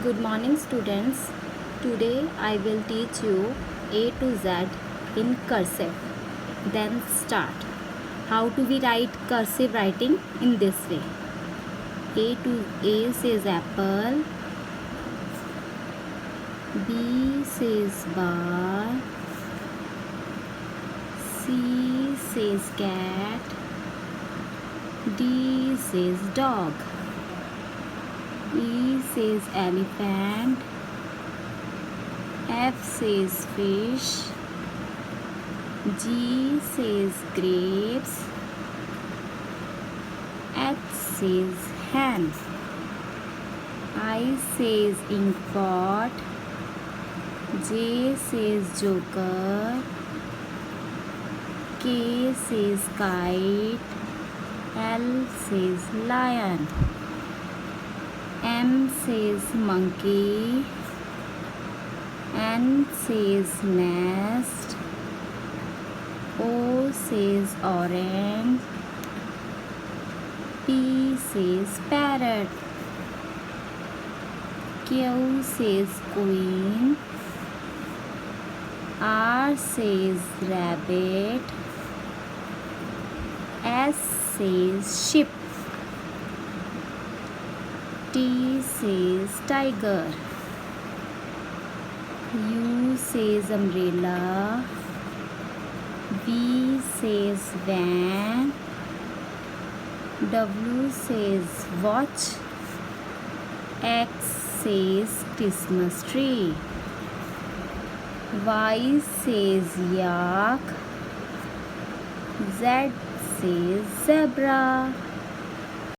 Good morning, students. Today I will teach you A to Z in cursive. Then start. How do we write cursive writing in this way? A says apple, B says bar, C says cat, D says dog, E says elephant, F says fish, G says grapes, H says hen, I says ink pot, J says joker, K says kite, L says lion, M says monkey, N says nest, O says orange, P says parrot, Q says queen, R says rabbit, S says sheep, T says tiger, U says umbrella, V says van, W says watch, X says Christmas tree, Y says yak, Z says zebra.